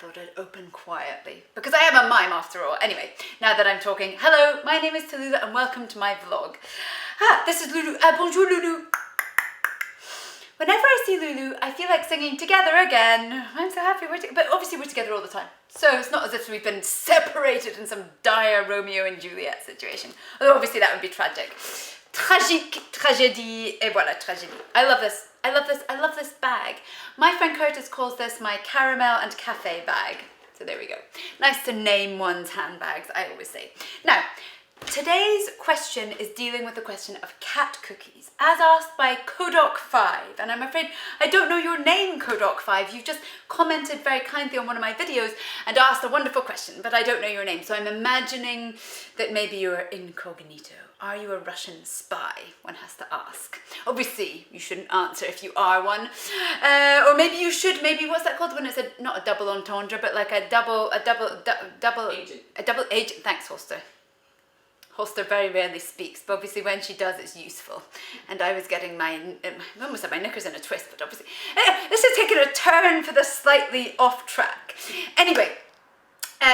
thought I'd open quietly because I am a mime after all. Anyway, now that I'm talking, hello, my name is Tallulah and welcome to my vlog. This is Lulu. Bonjour, Lulu. Whenever I see Lulu, I feel like singing together again. I'm so happy but obviously we're together all the time. So it's not as if we've been separated in some dire Romeo and Juliet situation. Although obviously that would be tragic. Tragique, tragédie, et voilà, tragédie. I love this. I love this. I love this bag. My friend Curtis calls this my caramel and cafe bag. So there we go. Nice to name one's handbags, I always say. Now, today's question is dealing with the question of cat cookies, as asked by Kodoc5. And I'm afraid I don't know your name, Kodoc5. You've just commented very kindly on one of my videos and asked a wonderful question, but I don't know your name. So I'm imagining that maybe you're incognito. Are you a Russian spy? One has to ask. Obviously, you shouldn't answer if you are one. Or maybe you should, maybe, what's that called when it's not a double entendre, but like a double agent. Thanks, Holster. Holster very rarely speaks, but obviously when she does, it's useful. And I was getting I almost had my knickers in a twist, but obviously, this is taking a turn for the slightly off track. Anyway,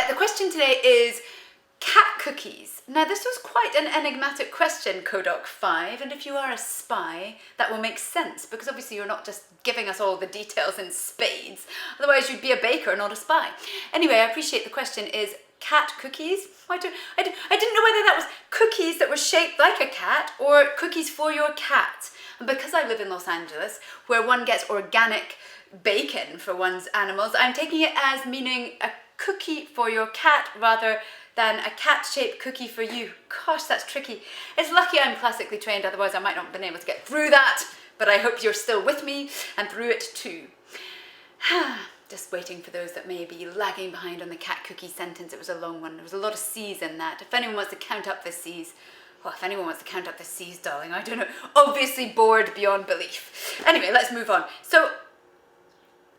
the question today is cat cookies. Now this was quite an enigmatic question, Kodoc5, and if you are a spy, that will make sense, because obviously you're not just giving us all the details in spades, otherwise you'd be a baker, not a spy. Anyway, I appreciate the question is cat cookies. I didn't know whether that was cookies that were shaped like a cat or cookies for your cat. And because I live in Los Angeles, where one gets organic bacon for one's animals, I'm taking it as meaning a cookie for your cat rather than a cat-shaped cookie for you. Gosh, that's tricky. It's lucky I'm classically trained, otherwise I might not have been able to get through that, but I hope you're still with me and through it too. Just waiting for those that may be lagging behind on the cat cookie sentence. It was a long one. There was a lot of C's in that. If anyone wants to count up the C's, well, if anyone wants to count up the C's, darling, I don't know. Obviously bored beyond belief. Anyway, let's move on. So,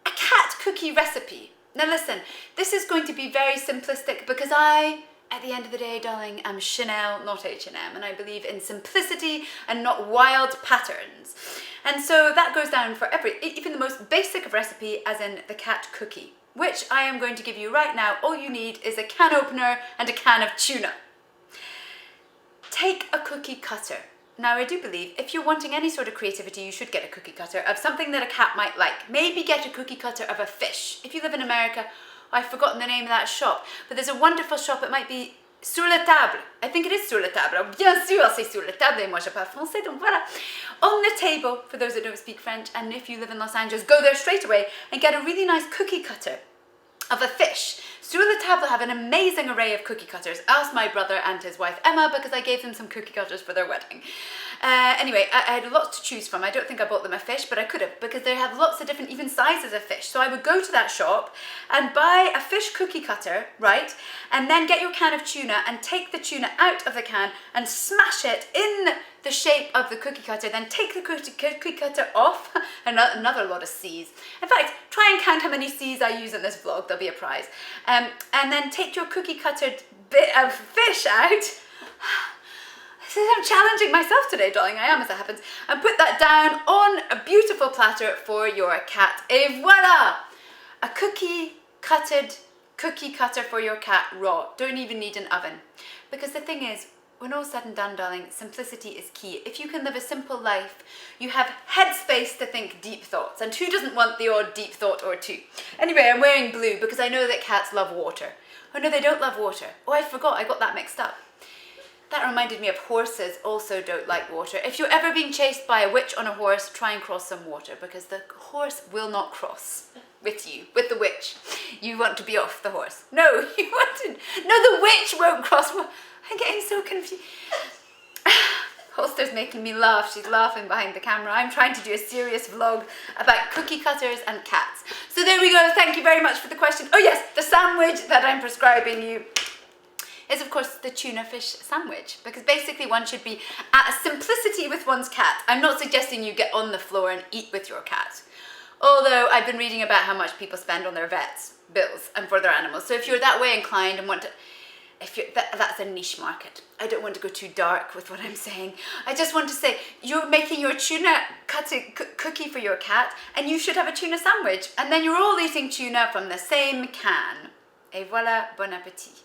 a cat cookie recipe. Now listen, this is going to be very simplistic because at the end of the day, darling, I'm Chanel, not H&M, and I believe in simplicity and not wild patterns. And so that goes down for even the most basic of recipe, as in the cat cookie, which I am going to give you right now. All you need is a can opener and a can of tuna. Take a cookie cutter. Now, I do believe if you're wanting any sort of creativity, you should get a cookie cutter of something that a cat might like. Maybe get a cookie cutter of a fish. If you live in America, I've forgotten the name of that shop, but there's a wonderful shop. It might be Sur la table. I think it is Sur la table. Bien sûr, c'est sur la table, et moi je parle français, donc voilà. On the table, for those that don't speak French, and if you live in Los Angeles, go there straight away and get a really nice cookie cutter of a fish. Sur la table have an amazing array of cookie cutters. Ask my brother and his wife Emma, because I gave them some cookie cutters for their wedding. Anyway, I had lots to choose from. I don't think I bought them a fish, but I could have, because they have lots of different even sizes of fish. So I would go to that shop and buy a fish cookie cutter, right? And then get your can of tuna and take the tuna out of the can and smash it in the shape of the cookie cutter, then take the cookie cutter off. Another lot of C's. In fact, try and count how many C's I use in this vlog, there'll be a prize. And then take your cookie cuttered bit of fish out. I'm challenging myself today, darling, I am, as it happens. And put that down on a beautiful platter for your cat. Et voila! A cookie cutter for your cat raw. Don't even need an oven. Because the thing is, when all's said and done, darling, simplicity is key. If you can live a simple life, you have headspace to think deep thoughts. And who doesn't want the odd deep thought or two? Anyway, I'm wearing blue because I know that cats love water. Oh no, they don't love water. Oh, I forgot, I got that mixed up. That reminded me of horses also don't like water. If you're ever being chased by a witch on a horse, try and cross some water, because the horse will not cross with you, with the witch. You want to be off the horse. No, no, the witch won't cross. I'm getting so confused. Holster's making me laugh. She's laughing behind the camera. I'm trying to do a serious vlog about cookie cutters and cats. So there we go. Thank you very much for the question. Oh yes, the sandwich that I'm prescribing you is of course the tuna fish sandwich, because basically one should be at a simplicity with one's cat. I'm not suggesting you get on the floor and eat with your cat. Although I've been reading about how much people spend on their vets bills and for their animals. So if you're that way inclined and want to, if you're, that's a niche market. I don't want to go too dark with what I'm saying. I just want to say you're making your tuna cookie for your cat, and you should have a tuna sandwich, and then you're all eating tuna from the same can. Et voilà, bon appétit.